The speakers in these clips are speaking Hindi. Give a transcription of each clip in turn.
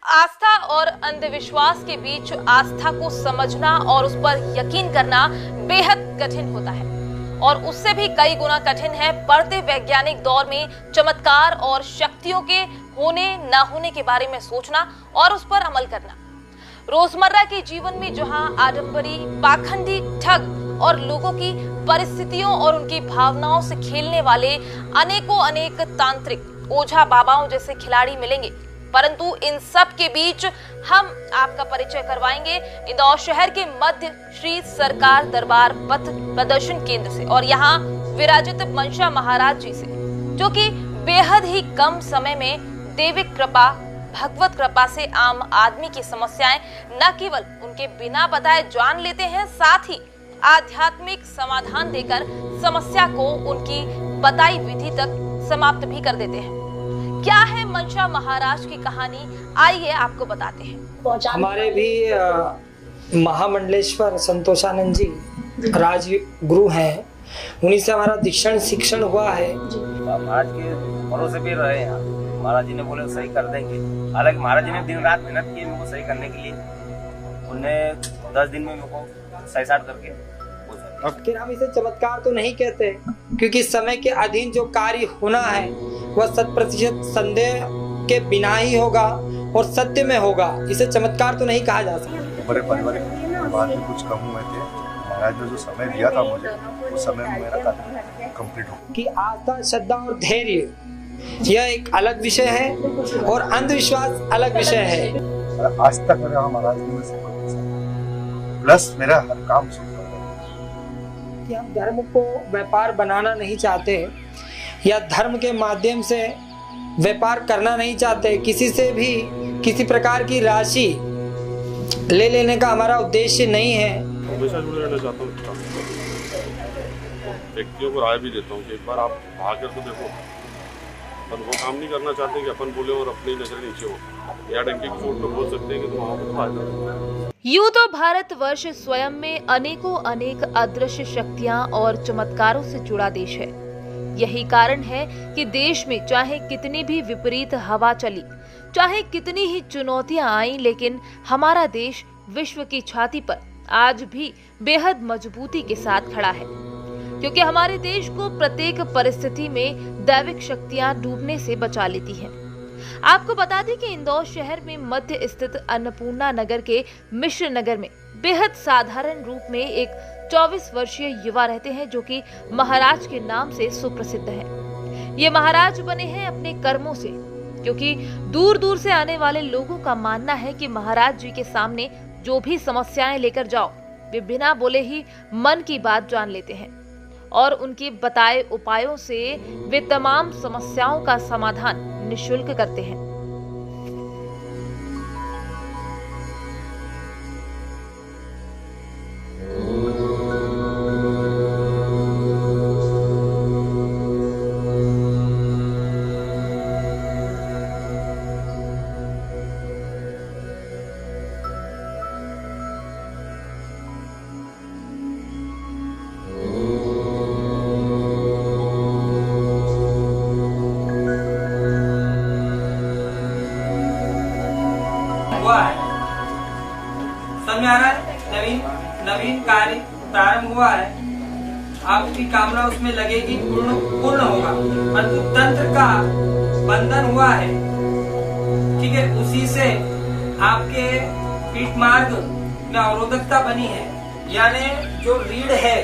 आस्था और अंधविश्वास के बीच आस्था को समझना और उस पर यकीन करना बेहद कठिन होता है और उससे भी कई गुना कठिन है बढ़ते वैज्ञानिक दौर में चमत्कार और शक्तियों के होने न होने के बारे में सोचना और उस पर अमल करना। रोजमर्रा के जीवन में जहां आडंबरी, पाखंडी, ठग और लोगों की परिस्थितियों और उनकी भावनाओं से खेलने वाले अनेक तांत्रिक, ओझा बाबाओं जैसे खिलाड़ी मिलेंगे, परंतु इन सब के बीच हम आपका परिचय करवाएंगे इंदौर शहर के मध्य श्री सरकार दरबार पथ प्रदर्शन केंद्र से और यहाँ विराजित मनसा महाराज जी से, जो कि बेहद ही कम समय में दैविक कृपा, भगवत कृपा से आम आदमी की समस्याएं न केवल उनके बिना बताए जान लेते हैं, साथ ही आध्यात्मिक समाधान देकर समस्या को उनकी बताई विधि तक समाप्त भी कर देते हैं। क्या है मनसा महाराज की कहानी, आइए आपको बताते हैं। हमारे भी महामंडलेश्वर संतोषानंद जी राजगुरु हैं, उन्हीं से हमारा दीक्षण शिक्षण हुआ है। महाराज के भरोसे पे रहे यहाँ, महाराज जी ने बोले सही कर देंगे। हालांकि महाराज जी ने दिन रात मेहनत की मेरे को सही करने के लिए। उन्हें 10 दिन में मेरे को सही साठ करके। फिर हम इसे चमत्कार तो नहीं कहते, क्योंकि समय के अधीन जो कार्य होना है वह 100% संदेह के बिना ही होगा और सत्य में होगा। इसे चमत्कार तो नहीं कहा जा सकता। बड़े पारिवारिक बात भी कुछ कम हुए थे। महाराज ने जो समय दिया था मुझे, उस समय में मेरा कार्य कंप्लीट हो कि आस्था, श्रद्धा और धैर्य यह एक अलग विषय है और अंधविश्वास अलग विषय है। आज तक मेरा महाराज ने प्लस मेरा हर काम शुरू कर कि हम धर्म को व्यापार बनाना नहीं चाहते या धर्म के माध्यम से व्यापार करना नहीं चाहते। किसी से भी किसी प्रकार की राशि ले लेने का हमारा उद्देश्य नहीं है। हमेशा जुड़े रहना चाहता हूँ, व्यक्तियों को राय भी देता हूँ कि एक बार आप आकर तो देखो, पर वो काम नहीं करना चाहते कि अपन बोले और अपनी नजर नीचे हो या डंकी की चोट पे बोल सकते हैं कि तुम वहाँ पर फायदा। यूं तो भारतवर्ष स्वयं में अनेक अदृश्य शक्तियां और चमत्कारों से जुड़ा देश है। यही कारण है कि देश में चाहे कितनी भी विपरीत हवा चली, चाहे कितनी ही चुनौतियां आई, लेकिन हमारा देश विश्व की छाती पर आज भी बेहद मजबूती के साथ खड़ा है, क्योंकि हमारे देश को प्रत्येक परिस्थिति में दैविक शक्तियां डूबने से बचा लेती हैं। आपको बता दें कि इंदौर शहर में मध्य स्थित अन्नपूर्णा नगर के मिश्र नगर में बेहद साधारण रूप में एक 24 वर्षीय युवा रहते हैं, जो कि महाराज के नाम से सुप्रसिद्ध है। ये महाराज बने हैं अपने कर्मों से, क्योंकि दूर दूर से आने वाले लोगों का मानना है कि महाराज जी के सामने जो भी समस्याएं लेकर जाओ, वे बिना बोले ही मन की बात जान लेते हैं और उनके बताए उपायों से वे तमाम समस्याओं का समाधान निःशुल्क करते हैं। हुआ है, समझ में आ रहा है। नवीन कार्य प्रारंभ हुआ है, आपकी कामना उसमें लगेगी, पूर्ण होगा। परंतु तंत्र का बंधन हुआ है, ठीक है, उसी से आपके पीठ मार्ग में अवरोधकता बनी है, यानी जो रीढ़ है,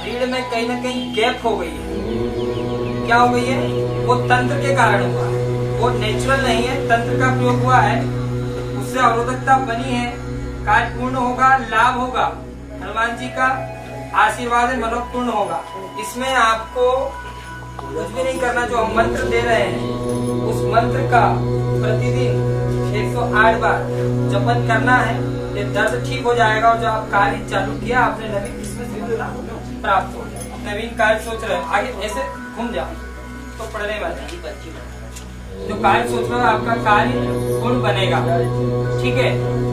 रीढ़ में कहीं ना कहीं गैप हो गई है। क्या हो गई है? वो तंत्र के कारण हुआ है, वो नेचुरल नहीं है, तंत्र का प्रयोग हुआ है, उससे अवरोधकता बनी है। कार्य पूर्ण होगा, लाभ होगा, हनुमान जी का आशीर्वाद है, मनोरथ पूर्ण होगा। इसमें आपको कुछ भी नहीं करना, जो हम मंत्र दे रहे हैं उस मंत्र का प्रतिदिन 108 बार जपन करना है। ये दर्द ठीक हो जाएगा और जो आप कार्य चालू किया आपने नवीन, इसमें सिद्धि प्राप्त हो जाए। नवीन कार्य सोच रहे हैं, आगे ऐसे घूम जाओ तो पढ़ने वाले जो कार्य सोच रहे हो आपका कार्य पूर्ण बनेगा, ठीक है।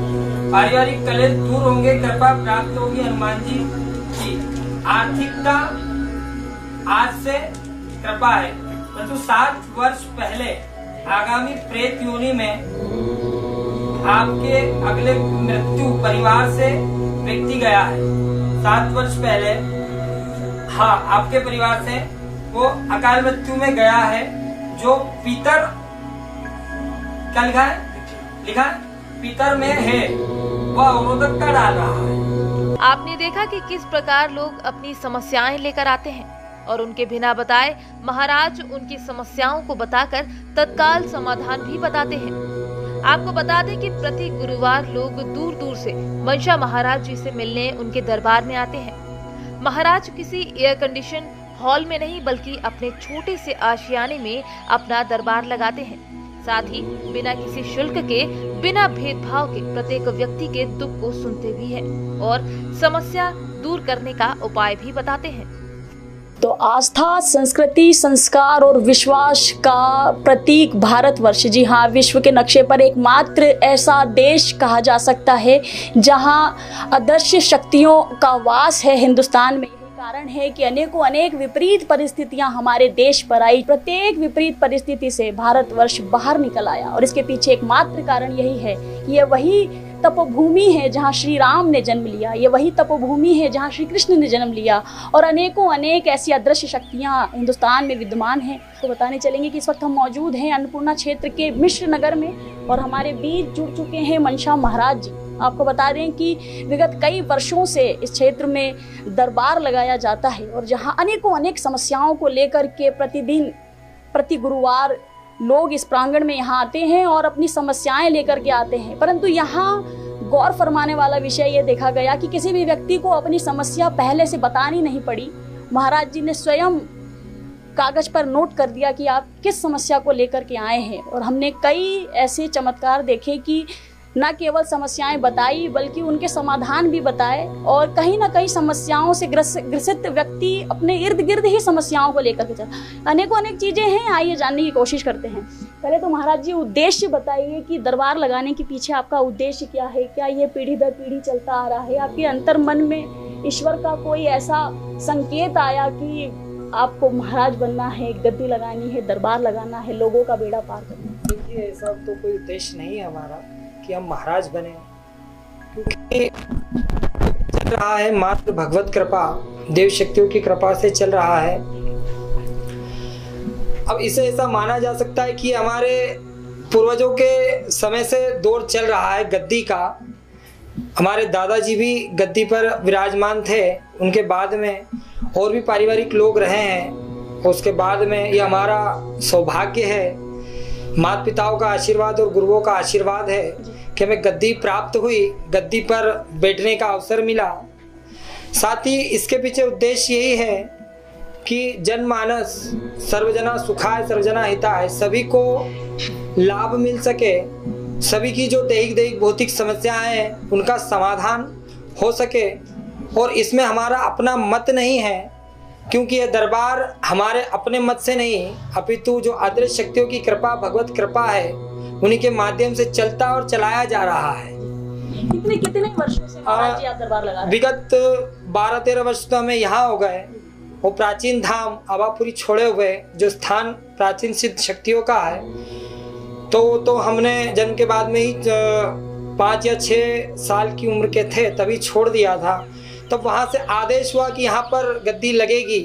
पारिवारिक कलेश दूर होंगे, कृपा प्राप्त होगी हनुमान जी की। आर्थिकता आज से कृपा है, परंतु 7 वर्ष पहले आगामी प्रेत योनि में आपके अगले मृत्यु परिवार से व्यक्ति गया है 7 वर्ष पहले। हाँ, आपके परिवार से वो अकाल मृत्यु में गया है। जो पितर क्या लिखा है पितर में है, वह अवरोधक का डाल रहा है। आपने देखा कि किस प्रकार लोग अपनी समस्याएं लेकर आते हैं और उनके बिना बताए महाराज उनकी समस्याओं को बताकर तत्काल समाधान भी बताते हैं। आपको बता दें कि प्रति गुरुवार लोग दूर दूर से मनसा महाराज जी से मिलने उनके दरबार में आते हैं। महाराज किसी एयर कंडीशन हॉल में नहीं बल्कि अपने छोटे से आशियाने में अपना दरबार लगाते हैं। साथ ही बिना किसी शुल्क के, बिना भेदभाव के प्रत्येक व्यक्ति के दुख को सुनते भी हैं और समस्या दूर करने का उपाय भी बताते हैं। तो आस्था, संस्कृति, संस्कार और विश्वास का प्रतीक भारतवर्ष, जी हाँ, विश्व के नक्शे पर एकमात्र ऐसा देश कहा जा सकता है जहाँ अदृश्य शक्तियों का वास है हिंदुस्तान में। कारण है कि अनेक विपरीत परिस्थितियां हमारे देश पर आई। प्रत्येक विपरीत परिस्थिति से भारतवर्ष बाहर निकल आया और इसके पीछे एकमात्र कारण यही है कि ये वही तपोभूमि है जहाँ श्री राम ने जन्म लिया, ये वही तपोभूमि है जहाँ श्री कृष्ण ने जन्म लिया और अनेक ऐसी अदृश्य शक्तियाँ हिंदुस्तान में विद्यमान हैं। तो बताने चलेंगे कि इस वक्त हम मौजूद हैं अन्नपूर्णा क्षेत्र के मिश्र नगर में और हमारे बीच जुड़ चुके हैं मनसा महाराज जी। आपको बता दें कि विगत कई वर्षों से इस क्षेत्र में दरबार लगाया जाता है और जहाँ अनेक समस्याओं को लेकर के प्रतिदिन प्रति गुरुवार लोग इस प्रांगण में यहाँ आते हैं और अपनी समस्याएं लेकर के आते हैं। परंतु यहाँ गौर फरमाने वाला विषय ये देखा गया कि किसी भी व्यक्ति को अपनी समस्या पहले से बतानी नहीं पड़ी। महाराज जी ने स्वयं कागज पर नोट कर दिया कि आप किस समस्या को लेकर के आए हैं और हमने कई ऐसे चमत्कार देखे कि न केवल समस्याएं बताई बल्कि उनके समाधान भी बताए और कहीं ना कहीं समस्याओं से ग्रसित व्यक्ति अपने इर्द गिर्द ही समस्याओं को लेकर के चला। अनेक चीजें हैं, आइए जानने की कोशिश करते हैं। पहले तो महाराज जी उद्देश्य बताइए कि दरबार लगाने के पीछे आपका उद्देश्य क्या है? क्या ये पीढ़ी दर पीढ़ी चलता आ रहा है? आपके अंतर मन में ईश्वर का कोई ऐसा संकेत आया कि आपको महाराज बनना है, गद्दी लगानी है, दरबार लगाना है, लोगों का बेड़ा पार करना? देखिए, ऐसा तो कोई उद्देश्य नहीं है हमारा कि हम महाराज बने, क्योंकि चल रहा है मात्र भगवत कृपा, देव शक्तियों की कृपा से चल रहा है। अब इसे ऐसा माना जा सकता है कि हमारे पूर्वजों के समय से दौर चल रहा है गद्दी का। हमारे दादाजी भी गद्दी पर विराजमान थे, उनके बाद में और भी पारिवारिक लोग रहे हैं। उसके बाद में ये हमारा सौभाग्य है, माता पिताओं का आशीर्वाद और गुरुओं का आशीर्वाद है कि हमें गद्दी प्राप्त हुई, गद्दी पर बैठने का अवसर मिला। साथ ही इसके पीछे उद्देश्य यही है कि जनमानस सर्वजना सुखाय सर्वजना हिताय, सभी को लाभ मिल सके, सभी की जो दैहिक भौतिक समस्याएं हैं उनका समाधान हो सके। और इसमें हमारा अपना मत नहीं है, क्योंकि यह दरबार हमारे अपने मत से नहीं अपितु जो अदृश्य शक्तियों की कृपा, भगवत कृपा है, उन्हीं के माध्यम से चलता और चलाया जा रहा है। कितने वर्षों से महाराज जी आप दरबार लगा रहे हैं? विगत 12-13 वर्ष तो हमें यहाँ हो गए। वो प्राचीन धाम अवापुरी छोड़े हुए जो स्थान प्राचीन सिद्ध शक्तियों का है, तो हमने जन्म के बाद में ही 5 या 6 साल की उम्र के थे तभी छोड़ दिया था। तो वहाँ से आदेश हुआ कि यहाँ पर गद्दी लगेगी,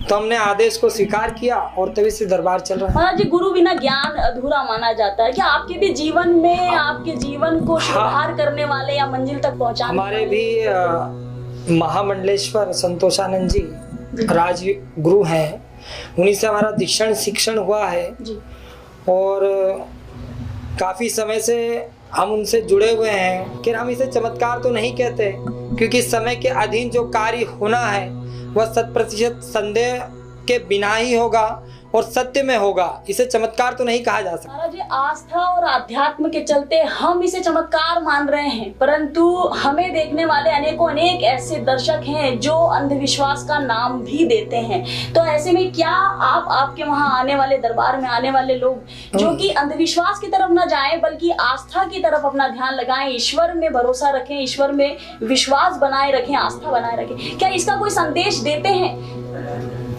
तो हमने आदेश को स्वीकार किया और तभी से दरबार चल रहा है। महाराज जी, गुरु बिना ज्ञान अधूरा माना जाता है। क्या आपके भी जीवन में आपके जीवन को सुधार करने वाले या मंजिल तक पहुँचाने हमारे भी महामंडलेश्वर संतोषानंद जी राज गुरु हैं, उन्हीं से हमारा दीक्षण शिक्षण हुआ है जी। और काफी समय से हम उनसे जुड़े हुए हैं कि हम इसे चमत्कार तो नहीं कहते, क्योंकि समय के अधीन जो कार्य होना है वह 100% संदेह के बिना ही होगा और सत्य में होगा। इसे चमत्कार तो नहीं कहा जा सकता। महाराज जी, आस्था और आध्यात्म के चलते हम इसे चमत्कार मान रहे हैं, परंतु हमें देखने वाले अनेक ऐसे दर्शक हैं जो अंधविश्वास का नाम भी देते हैं। तो ऐसे में क्या आपके वहां आने वाले दरबार में आने वाले लोग जो कि अंधविश्वास की तरफ न जाएं बल्कि आस्था की तरफ अपना ध्यान लगाएं, ईश्वर में भरोसा रखें, ईश्वर में विश्वास बनाए रखें, आस्था बनाए रखें, क्या इसका कोई संदेश देते हैं?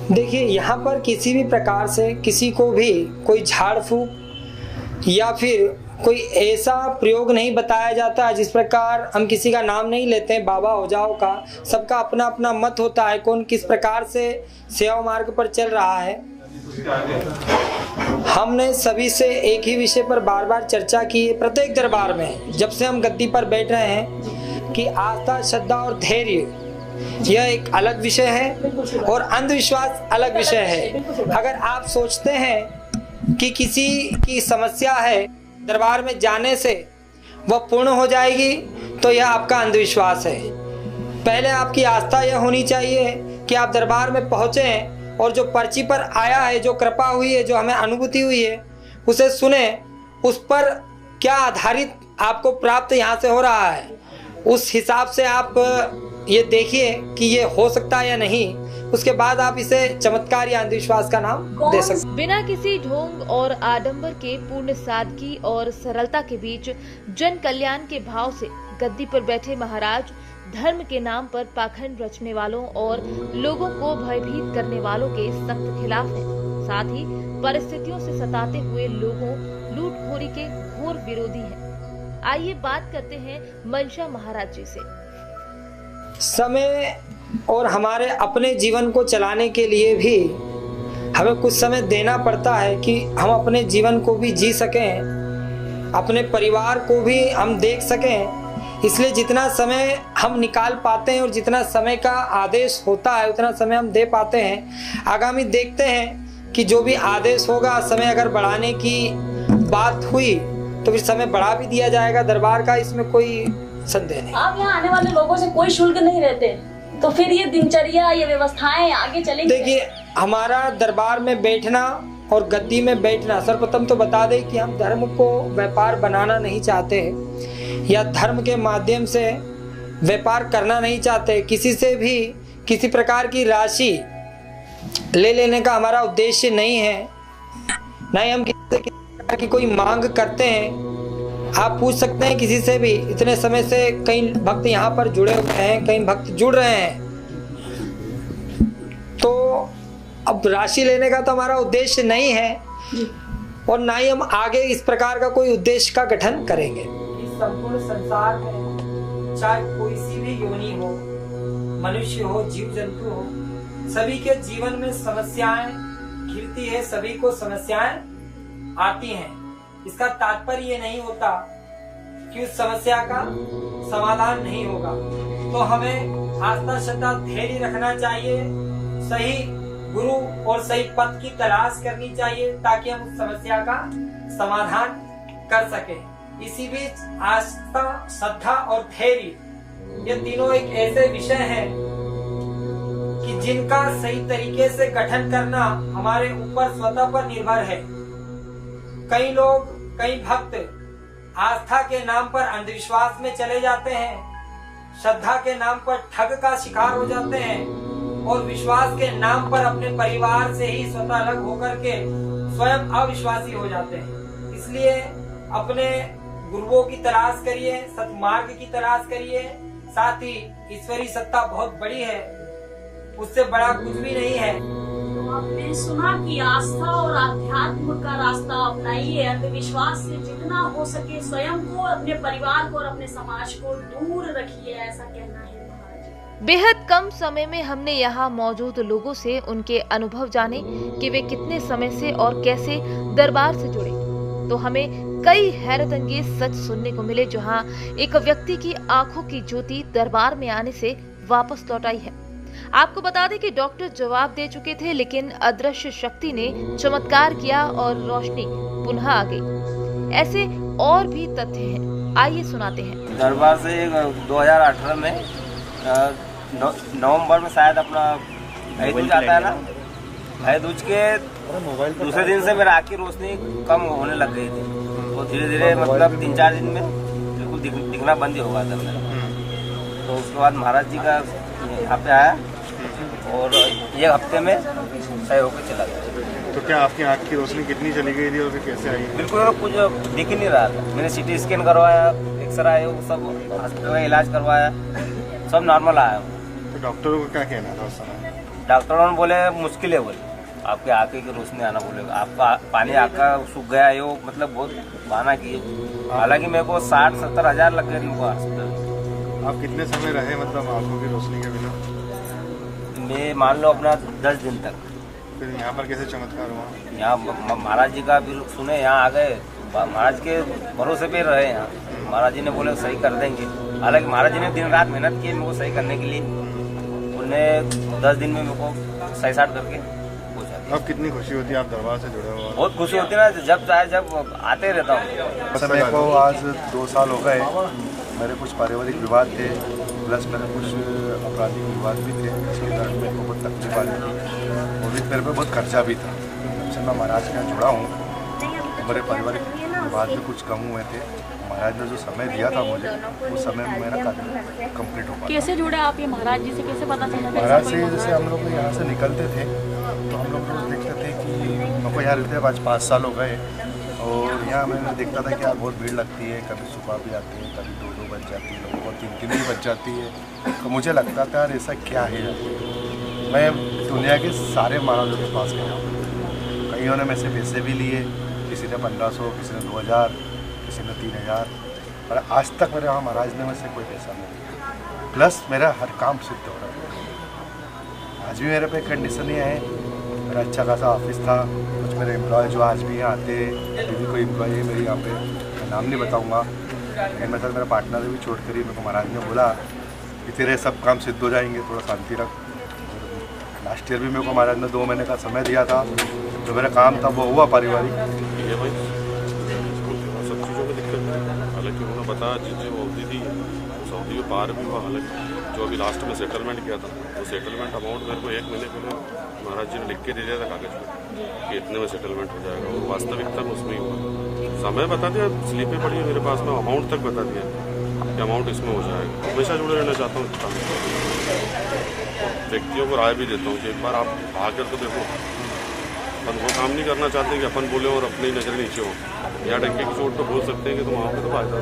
देखिए, यहाँ पर किसी भी प्रकार से किसी को भी कोई झाड़ फूक या फिर कोई ऐसा प्रयोग नहीं बताया जाता जिस प्रकार हम किसी का नाम नहीं लेते हैं बाबा हो जाओ का। सबका अपना अपना मत होता है, कौन किस प्रकार से सेवा मार्ग पर चल रहा है। हमने सभी से एक ही विषय पर बार बार चर्चा की है प्रत्येक दरबार में, जब से हम गद्दी पर बैठ रहे हैं, कि आस्था, श्रद्धा और धैर्य यह एक अलग विषय है और अंधविश्वास अलग विषय है। अगर आप सोचते हैं कि किसी की समस्या है, दरबार में जाने से वह पूर्ण हो जाएगी, तो यह आपका अंधविश्वास है। पहले आपकी आस्था यह होनी चाहिए कि आप दरबार में पहुँचे और जो पर्ची पर आया है, जो कृपा हुई है, जो हमें अनुभूति हुई है, उसे सुने, उस पर क्या आधारित आपको प्राप्त यहाँ से हो रहा है, उस हिसाब से आप ये देखिए कि ये हो सकता है या नहीं। उसके बाद आप इसे चमत्कार या अंधविश्वास का नाम दे सकते। बिना किसी ढोंग और आडंबर के पूर्ण सादगी और सरलता के बीच जन कल्याण के भाव से गद्दी पर बैठे महाराज धर्म के नाम पर पाखंड रचने वालों और लोगों को भयभीत करने वालों के सख्त खिलाफ हैं। साथ ही परिस्थितियों से सताते हुए लोगों लूटखोरी के घोर विरोधी हैं। आइए बात करते हैं मनशा महाराज जी से। समय और हमारे अपने जीवन को चलाने के लिए भी हमें कुछ समय देना पड़ता है कि हम अपने जीवन को भी जी सकें, अपने परिवार को भी हम देख सकें। इसलिए जितना समय हम निकाल पाते हैं और जितना समय का आदेश होता है उतना समय हम दे पाते हैं। आगामी देखते हैं कि जो भी आदेश होगा, समय अगर बढ़ाने की बात हुई तो फिर समय बढ़ा भी दिया जाएगा दरबार का, इसमें कोई संदेह नहीं। आप यहाँ आने वाले लोगों से कोई शुल्क नहीं रहते, तो फिर ये दिनचर्या, ये व्यवस्थाएं आगे चलेंगी? देखिए, हमारा दरबार में बैठना और गद्दी में बैठना, सर्वप्रथम तो बता दें कि हम धर्म को व्यापार बनाना नहीं चाहते या धर्म के माध्यम से व्यापार करना नहीं चाहते। किसी से भी किसी प्रकार की राशि ले लेने का हमारा उद्देश्य नहीं है, न ही हम किसी प्रकार की कोई मांग करते हैं। आप पूछ सकते हैं किसी से भी, इतने समय से कई भक्त यहाँ पर जुड़े हुए हैं, कई भक्त जुड़ रहे हैं, तो अब राशि लेने का तो हमारा उद्देश्य नहीं है और ना ही हम आगे इस प्रकार का कोई उद्देश्य का गठन करेंगे। इस संपूर्ण संसार में चाहे कोई सी भी योनि हो, मनुष्य हो, जीव जंतु हो, सभी के जीवन में समस्याएं घिरती है, सभी को समस्याएं आती हैं। इसका तात्पर्य ये नहीं होता कि उस समस्या का समाधान नहीं होगा। तो हमें आस्था, श्रद्धा, धैर्य रखना चाहिए, सही गुरु और सही पथ की तलाश करनी चाहिए ताकि हम उस समस्या का समाधान कर सकें। इसी बीच आस्था, श्रद्धा और धैर्य ये तीनों एक ऐसे विषय हैं कि जिनका सही तरीके से गठन करना हमारे ऊपर स्वतः पर निर्भर है। कई लोग, कई भक्त आस्था के नाम पर अंधविश्वास में चले जाते हैं, श्रद्धा के नाम पर ठग का शिकार हो जाते हैं और विश्वास के नाम पर अपने परिवार से ही स्वतः अलग होकर के स्वयं अविश्वासी हो जाते हैं। इसलिए अपने गुरुओं की तलाश करिए, सत्मार्ग की तलाश करिए। साथ ही ईश्वरी सत्ता बहुत बड़ी है, उससे बड़ा कुछ भी नहीं है। आपने सुना कि आस्था और आध्यात्म का रास्ता अपनाइए, अंधविश्वास से जितना हो सके स्वयं को, अपने परिवार को और अपने समाज को दूर रखिए, ऐसा कहना है महाराज। बेहद कम समय में हमने यहाँ मौजूद लोगों से उनके अनुभव जाने कि वे कितने समय से और कैसे दरबार से जुड़े, तो हमें कई हैरत अंगेज सच सुनने को मिले, जहाँ एक व्यक्ति की आंखों की ज्योति दरबार में आने से वापस लौट आई है। आपको बता दें कि डॉक्टर जवाब दे चुके थे, लेकिन अदृश्य शक्ति ने चमत्कार किया और रोशनी पुनः आ गई। ऐसे और भी तथ्य हैं, आइए सुनाते हैं। दरबार से 2018 में नवंबर में शायद अपना भाई दूज आता है ना, भाई दूज के दूसरे दिन से मेरा आँख की रोशनी कम होने लग गई थी। तो धीरे धीरे मतलब 3-4 दिन में बिल्कुल दिखना बंद ही हो गया था मेरा। तो उसके बाद महाराज जी का यहाँ पे आया और ये हफ्ते में सही होकर चला गया। तो क्या आपकी आँख की रोशनी कितनी चली गई थी और कैसे आई? बिल्कुल कुछ दिख ही नहीं रहा था। मैंने CT स्कैन करवाया, एक्सरे, वो सब हॉस्पिटल में इलाज करवाया, सब नॉर्मल आया। तो डॉक्टरों को क्या कहना था उस समय? डॉक्टरों ने बोले मुश्किल है, बोले आपके आके की रोशनी आना बोलेगा। आपका पानी आका सूख गया है, वो मतलब बहुत बहाना किए। हालांकि मेरे को 60-70 हज़ार लग गए इनको हॉस्पिटल। आप कितने समय रहे मतलब आंखों की रोशनी के बिना? मैं मान लो अपना 10 दिन तक। फिर यहाँ पर कैसे चमत्कार हुआ? यहाँ महाराज जी का भी सुने, यहाँ आ गए, महाराज के भरोसे पे रहे। यहाँ महाराज जी ने बोले सही कर देंगे। हालांकि महाराज जी ने दिन रात मेहनत की मेरे को सही करने के लिए। उन्हें 10 दिन में मेरे को सही साट करके पहुँचा दिया। अब कितनी खुशी होती है आप दरबार से जुड़े हो? बहुत खुशी होती है ना, जब चाहे जब आते रहता हूँ। मेरे को आज 2 साल हो गए। मेरे कुछ पारिवारिक विवाद थे, प्लस मेरे कुछ आपराधिक विवाद भी थे, जिसके कारण मेरे को बहुत तकलीफ आ रही थी और भी मेरे पे बहुत खर्चा भी था। जब से मैं महाराज के यहाँ जुड़ा हूँ, मेरे पारिवारिक विवाद भी कुछ कम हुए थे। महाराज ने जो समय दिया था मुझे, उस समय में मेरा कार्य कंप्लीट हो पाया। कैसे जुड़े आप ये महाराज जी से, कैसे पता चला? महाराज से जैसे हम लोग यहाँ से निकलते थे तो हम लोग रोज देखते थे कि मेरे को यहाँ रहते हैं, आज 5 साल हो गए और यहाँ मैं देखता था कि यार बहुत भीड़ लगती है। कभी सुबह भी आती है, कभी 2-2 बज जाती है, लोगों को 3-3 भी बज जाती है। तो मुझे लगता था यार ऐसा क्या है। मैं दुनिया के सारे महाराजों के पास गया, कईयों ने मेरे से पैसे भी लिए, किसी ने 1500, किसी ने 2000, किसी ने 3000, पर आज तक मेरे वहाँ महाराज ने मुझसे कोई पैसा नहीं लिया। प्लस मेरा हर काम सिद्ध हो रहा है। आज भी मेरे पे कंडीशन ये है, मेरा अच्छा खासा ऑफिस था, कुछ मेरे एम्प्लॉय जो आज भी यहाँ आते हैं, अभी भी कोई एम्प्लॉय है मेरे यहाँ पे, मैं नाम नहीं बताऊँगा, लेकिन मेरे साथ मेरा पार्टनर भी छोड़ कर ही मेरे को महाराज ने बोला कि तेरे सब काम सिद्ध हो जाएंगे, थोड़ा शांति रख। लास्ट ईयर भी मेरे को महाराज ने 2 महीने का समय दिया था, जो मेरा काम था वो हुआ पारिवारिक। ये भाई सब चीज़ों में दिक्कत है। हालांकि उन्होंने बताया जिनसे वो अवधि थी उस अवधि में पार भी हुआ। हालांकि जो अभी लास्ट में सेटलमेंट किया था, वो सेटलमेंट अमाउंट मेरे को 1 महीने पहले महाराज जी ने लिख के दे दिया था कागज पर कि इतने में सेटलमेंट हो जाएगा, और वास्तविकता में उसमें ही हुआ। समय बता दिया, स्लिपें पड़ी है मेरे पास में, अमाउंट तक बता दिया कि अमाउंट इसमें हो जाएगा। हमेशा जुड़े रहना चाहता हूँ इस काम में। व्यक्तियों को राय भी देता हूँ कि एक बार आप आकर तो देखो। अपन वो काम नहीं करना चाहते कि अपन बोले और अपनी नजर नीचे हो, या डंके की चोट तो बोल सकते हैं कि तुम वहाँ पे तो फायदा